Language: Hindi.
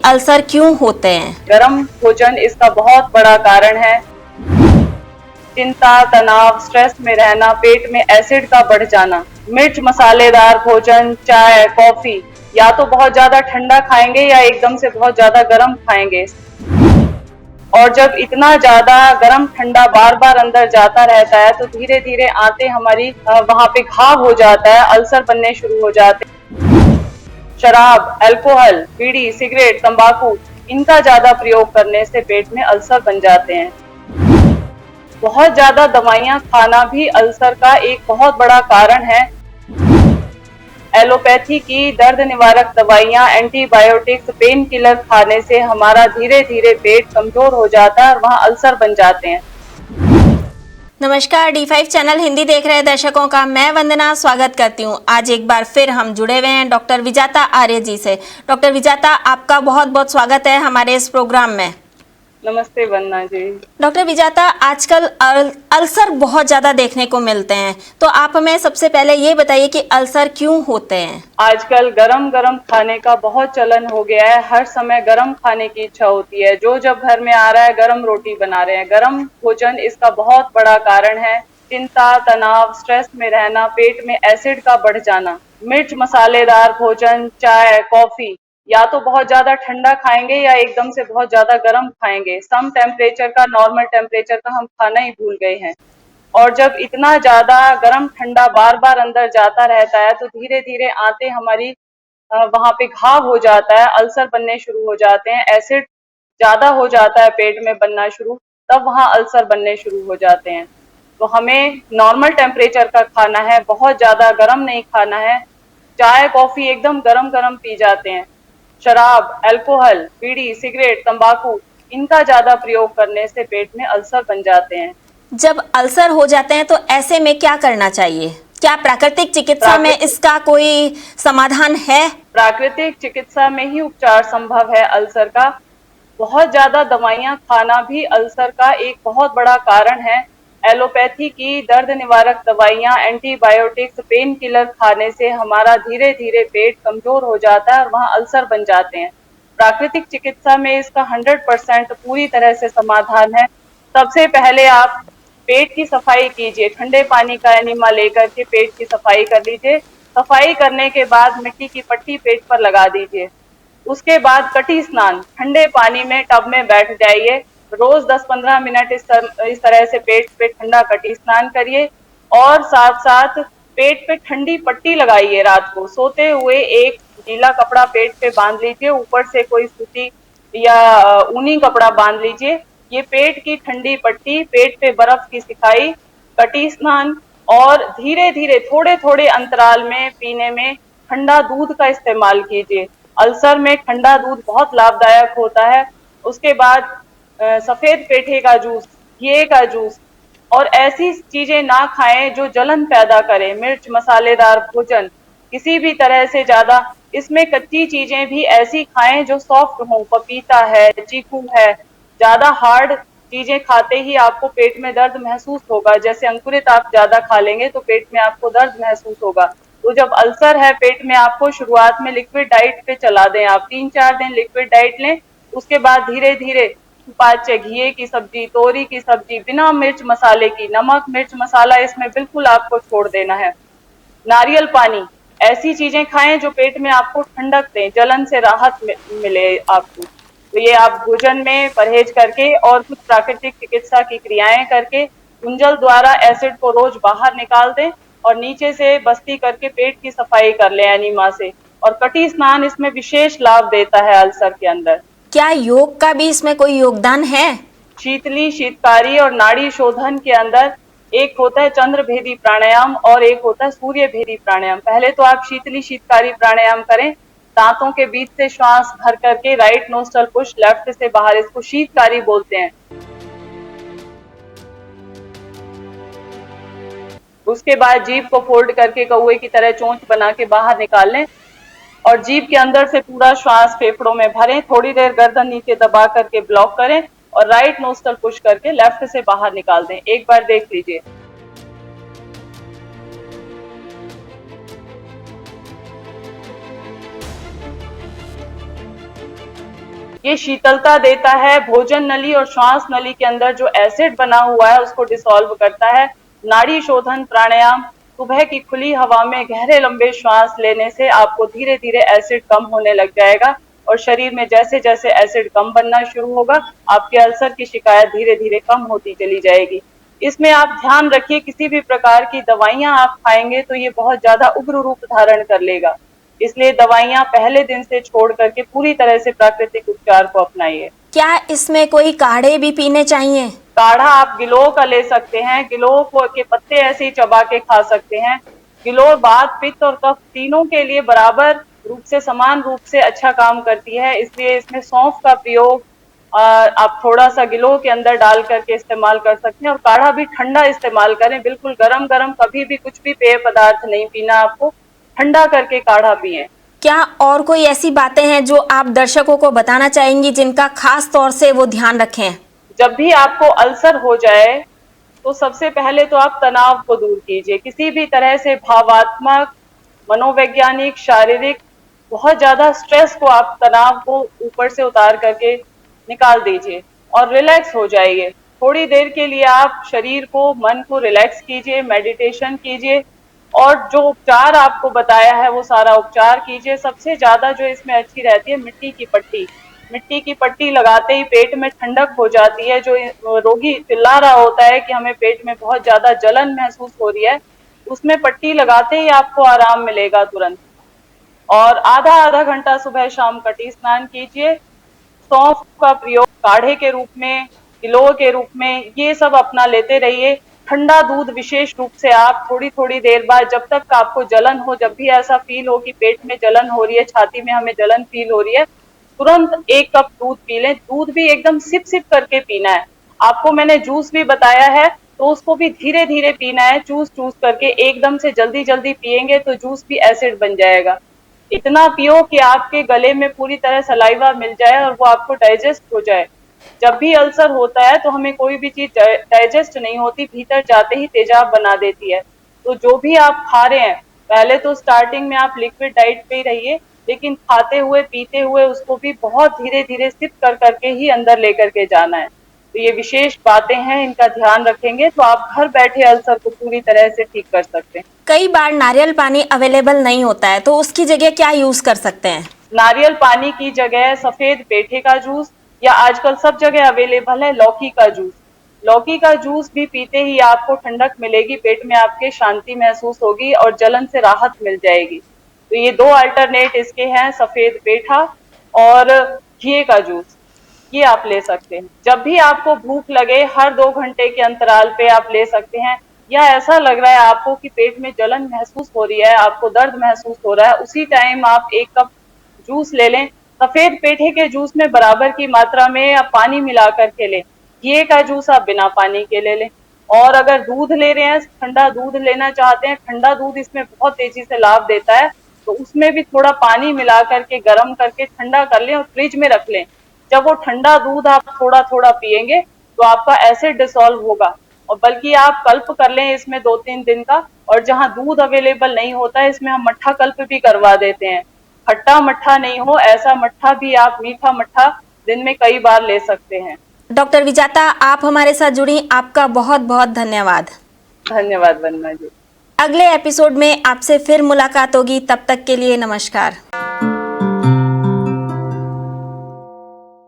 अल्सर क्यों होते हैं? गर्म भोजन इसका बहुत बड़ा कारण है। चिंता, तनाव, स्ट्रेस में रहना, पेट में एसिड का बढ़ जाना, मिर्च मसालेदार भोजन, चाय, कॉफी या तो बहुत ज्यादा ठंडा खाएंगे या एकदम से बहुत ज्यादा गर्म खाएंगे। और जब इतना ज्यादा गर्म ठंडा बार बार अंदर जाता रहता है तो धीरे धीरे आते हमारी वहां पे घाव हो जाता है, अल्सर बनने शुरू हो जाते हैं। शराब, अल्कोहल, बीड़ी, सिगरेट, तंबाकू इनका ज्यादा प्रयोग करने से पेट में अल्सर बन जाते हैं। बहुत ज्यादा दवाइयां खाना भी अल्सर का एक बहुत बड़ा कारण है। एलोपैथी की दर्द निवारक दवाइयां, एंटीबायोटिक्स, पेन किलर खाने से हमारा धीरे धीरे पेट कमजोर हो जाता है और वहां अल्सर बन जाते हैं। नमस्कार, D5 चैनल हिंदी देख रहे दर्शकों का मैं वंदना स्वागत करती हूं। आज एक बार फिर हम जुड़े हुए हैं डॉक्टर विजाता आर्य जी से। डॉक्टर विजाता, आपका बहुत बहुत स्वागत है हमारे इस प्रोग्राम में। नमस्ते वंदना जी। डॉक्टर विजाता, आजकल अल्सर बहुत ज्यादा देखने को मिलते हैं, तो आप हमें सबसे पहले ये बताइए कि अल्सर क्यों होते हैं? आजकल गरम गरम खाने का बहुत चलन हो गया है। हर समय गरम खाने की इच्छा होती है। जो जब घर में आ रहा है गरम रोटी बना रहे हैं। गरम भोजन इसका बहुत बड़ा कारण है। चिंता, तनाव, स्ट्रेस में रहना, पेट में एसिड का बढ़ जाना, मिर्च मसालेदार भोजन, चाय, कॉफी या तो बहुत ज्यादा ठंडा खाएंगे या एकदम से बहुत ज्यादा गर्म खाएंगे। सम टेम्परेचर का, नॉर्मल टेम्परेचर का हम खाना ही भूल गए हैं। और जब इतना ज्यादा गर्म ठंडा बार बार अंदर जाता रहता है तो धीरे धीरे आते हमारी वहां पे घाव हो जाता है, अल्सर बनने शुरू हो जाते हैं, एसिड ज्यादा हो जाता है पेट में बनना शुरू, तब वहां अल्सर बनने शुरू हो जाते हैं। तो हमें नॉर्मल टेम्परेचर का खाना है, बहुत ज्यादा गर्म नहीं खाना है। चाय, कॉफी एकदम गरम गरम पी जाते हैं। शराब, अल्कोहल, बीड़ी, सिगरेट, तंबाकू इनका ज्यादा प्रयोग करने से पेट में अल्सर बन जाते हैं। जब अल्सर हो जाते हैं तो ऐसे में क्या करना चाहिए? क्या प्राकृतिक चिकित्सा में इसका कोई समाधान है? प्राकृतिक चिकित्सा में ही उपचार संभव है अल्सर का। बहुत ज्यादा दवाइयां खाना भी अल्सर का एक बहुत बड़ा कारण है। एलोपैथी की दर्द निवारक दवाइयां, एंटीबायोटिक्स, पेन किलर खाने से हमारा धीरे धीरे पेट कमजोर हो जाता है और वहां अल्सर बन जाते हैं। प्राकृतिक चिकित्सा में इसका 100% पूरी तरह से समाधान है। सबसे पहले आप पेट की सफाई कीजिए। ठंडे पानी का एनिमा लेकर के पेट की सफाई कर लीजिए। सफाई करने के बाद मिट्टी की पट्टी पेट पर लगा दीजिए। उसके बाद कटी स्नान, ठंडे पानी में टब में बैठ जाइए। रोज 10-15 मिनट इस तरह से पेट पे ठंडा कटी स्नान करिए। और साथ साथ पेट पे ठंडी पट्टी लगाइए। रात को सोते हुए एक गीला कपड़ा पेट पे बांध लीजिए, ऊपर से कोई सूती या ऊनी कपड़ा बांध लीजिए। ये पेट की ठंडी पट्टी, पेट पे बर्फ की सिकाई, कटी स्नान और धीरे धीरे थोड़े थोड़े अंतराल में पीने में ठंडा दूध का इस्तेमाल कीजिए। अल्सर में ठंडा दूध बहुत लाभदायक होता है। उसके बाद सफेद पेठे का जूस, घिए का जूस और ऐसी चीजें ना खाएं जो जलन पैदा करें। मिर्च मसालेदार भोजन किसी भी तरह से ज्यादा, इसमें कच्ची चीजें भी ऐसी खाएं जो सॉफ्ट हों। पपीता है, चीकू है। ज्यादा हार्ड चीजें खाते ही आपको पेट में दर्द महसूस होगा। जैसे अंकुरित आप ज्यादा खा लेंगे तो पेट में आपको दर्द महसूस होगा। तो जब अल्सर है पेट में, आपको शुरुआत में लिक्विड डाइट पे चला दें। आप 3-4 दिन लिक्विड डाइट लें। उसके बाद धीरे धीरे पाचे, घिए की सब्जी, तोरी की सब्जी, बिना मिर्च मसाले की, नमक मिर्च मसाला इसमें बिल्कुल आपको छोड़ देना है। नारियल पानी, ऐसी चीजें खाएं जो पेट में आपको ठंडक दें, जलन से राहत मिले आपको। तो ये आप भोजन में परहेज करके और कुछ प्राकृतिक चिकित्सा की क्रियाएं करके कुंजल द्वारा एसिड को रोज बाहर निकाल दें और नीचे से बस्ती करके पेट की सफाई कर लें एनिमा से। और कटी स्नान इसमें विशेष लाभ देता है अल्सर के अंदर। क्या योग का भी इसमें कोई योगदान है? शीतली, शीतकारी और नाड़ी शोधन के अंदर एक होता है चंद्र भेदी प्राणायाम और एक होता है सूर्य भेदी प्राणायाम। पहले तो आप शीतली शीतकारी प्राणायाम करें। दांतों के बीच से श्वास भर करके राइट नोस्ट्रल पुश, लेफ्ट से बाहर, इसको शीतकारी बोलते हैं। उसके बाद जीभ को फोल्ड करके कौवे की तरह चोंच बना के बाहर निकाल लें और जीभ के अंदर से पूरा श्वास फेफड़ों में भरें। थोड़ी देर गर्दन नीचे दबा करके ब्लॉक करें और राइट नोस्ट्रल पुश करके लेफ्ट से बाहर निकाल दें। एक बार देख लीजिए। ये शीतलता देता है, भोजन नली और श्वास नली के अंदर जो एसिड बना हुआ है उसको डिसॉल्व करता है। नाड़ी शोधन प्राणायाम, सुबह की खुली हवा में गहरे लंबे श्वास लेने से आपको धीरे धीरे एसिड कम होने लग जाएगा और शरीर में जैसे जैसे एसिड कम बनना शुरू होगा, आपके अल्सर की शिकायत धीरे धीरे कम होती चली जाएगी। इसमें आप ध्यान रखिए, किसी भी प्रकार की दवाइयां आप खाएंगे तो ये बहुत ज्यादा उग्र रूप धारण कर लेगा, इसलिए दवाइयां पहले दिन से छोड़ करके पूरी तरह से प्राकृतिक उपचार को अपनाइए। क्या इसमें कोई काढ़े भी पीने चाहिए? काढ़ा आप गिलोय का ले सकते हैं, गिलोय के पत्ते ऐसे ही चबा के खा सकते हैं। गिलोय वात, पित्त और कफ तीनों के लिए बराबर रूप से, समान रूप से अच्छा काम करती है, इसलिए इसमें सौंफ का प्रयोग आप थोड़ा सा गिलोय के अंदर डाल करके इस्तेमाल कर सकते हैं। और काढ़ा भी ठंडा इस्तेमाल करें, बिल्कुल गरम गरम कभी भी कुछ भी पेय पदार्थ नहीं पीना, आपको ठंडा करके काढ़ा पिए। क्या और कोई ऐसी बातें हैं जो आप दर्शकों को बताना चाहेंगी जिनका खास तौर से वो ध्यान रखें? जब भी आपको अल्सर हो जाए तो सबसे पहले तो आप तनाव को दूर कीजिए, किसी भी तरह से भावात्मक, मनोवैज्ञानिक, शारीरिक बहुत ज्यादा स्ट्रेस को, आप तनाव को ऊपर से उतार करके निकाल दीजिए और रिलैक्स हो जाइए। थोड़ी देर के लिए आप शरीर को, मन को रिलैक्स कीजिए, मेडिटेशन कीजिए और जो उपचार आपको बताया है वो सारा उपचार कीजिए। सबसे ज्यादा जो इसमें अच्छी रहती है मिट्टी की पट्टी, मिट्टी की पट्टी लगाते ही पेट में ठंडक हो जाती है। जो रोगी चिल्ला रहा होता है कि हमें पेट में बहुत ज्यादा जलन महसूस हो रही है, उसमें पट्टी लगाते ही आपको आराम मिलेगा तुरंत। और आधा आधा घंटा सुबह शाम कटी स्नान कीजिए। सौंफ का प्रयोग काढ़े के रूप में, गिलोय के रूप में, ये सब अपना लेते रहिए। ठंडा दूध विशेष रूप से आप थोड़ी थोड़ी देर बाद, जब तक आपको जलन हो, जब भी ऐसा फील हो कि पेट में जलन हो रही है, छाती में हमें जलन फील हो रही है, तुरंत 1 कप दूध पी लें। दूध भी एकदम सिप सिप करके पीना है। आपको मैंने जूस भी बताया है तो उसको भी धीरे धीरे पीना है, चूस चूस करके। एकदम से जल्दी जल्दी पिएंगे तो जूस भी एसिड बन जाएगा। इतना पियो कि आपके गले में पूरी तरह सलाइवा मिल जाए और वो आपको डाइजेस्ट हो जाए। जब भी अल्सर होता है तो हमें कोई भी चीज डाइजेस्ट नहीं होती, भीतर जाते ही तेजाब बना देती है। तो जो भी आप खा रहे हैं, पहले तो स्टार्टिंग में आप लिक्विड डाइट पे ही रहिए, लेकिन खाते हुए पीते हुए उसको भी बहुत धीरे धीरे सिप कर करके ही अंदर लेकर के जाना है। तो ये विशेष बातें हैं, इनका ध्यान रखेंगे तो आप घर बैठे अल्सर को पूरी तरह से ठीक कर सकते हैं। कई बार नारियल पानी अवेलेबल नहीं होता है तो उसकी जगह क्या यूज कर सकते हैं? नारियल पानी की जगह सफेद पेठे का जूस, या आजकल सब जगह अवेलेबल है लौकी का जूस। लौकी का जूस भी पीते ही आपको ठंडक मिलेगी, पेट में आपके शांति महसूस होगी और जलन से राहत मिल जाएगी। तो ये 2 अल्टरनेट इसके हैं, सफेद पेठा और घी का जूस, ये आप ले सकते हैं। जब भी आपको भूख लगे हर 2 घंटे के अंतराल पे आप ले सकते हैं, या ऐसा लग रहा है आपको कि पेट में जलन महसूस हो रही है, आपको दर्द महसूस हो रहा है, उसी टाइम आप 1 कप जूस ले लें। सफेद पेठे के जूस में बराबर की मात्रा में आप पानी मिला करके लें। घी का जूस आप बिना पानी के ले लें। और अगर दूध ले रहे हैं, ठंडा दूध लेना चाहते हैं, ठंडा दूध इसमें बहुत तेजी से लाभ देता है, तो उसमें भी थोड़ा पानी मिला करके गर्म करके ठंडा कर लें और फ्रिज में रख लें। जब वो ठंडा दूध आप थोड़ा थोड़ा पिएंगे तो आपका एसिड डिसॉल्व होगा, और बल्कि आप कल्प कर लें इसमें 2-3 दिन का। और जहां दूध अवेलेबल नहीं होता है, इसमें हम मट्ठा कल्प भी करवा देते हैं। खट्टा मट्ठा नहीं हो, ऐसा मट्ठा भी आप, मीठा मट्ठा दिन में कई बार ले सकते हैं। डॉक्टर विजाता, आप हमारे साथ जुड़ी, आपका बहुत बहुत धन्यवाद। धन्यवाद वंदना जी। अगले एपिसोड में आपसे फिर मुलाकात होगी, तब तक के लिए नमस्कार।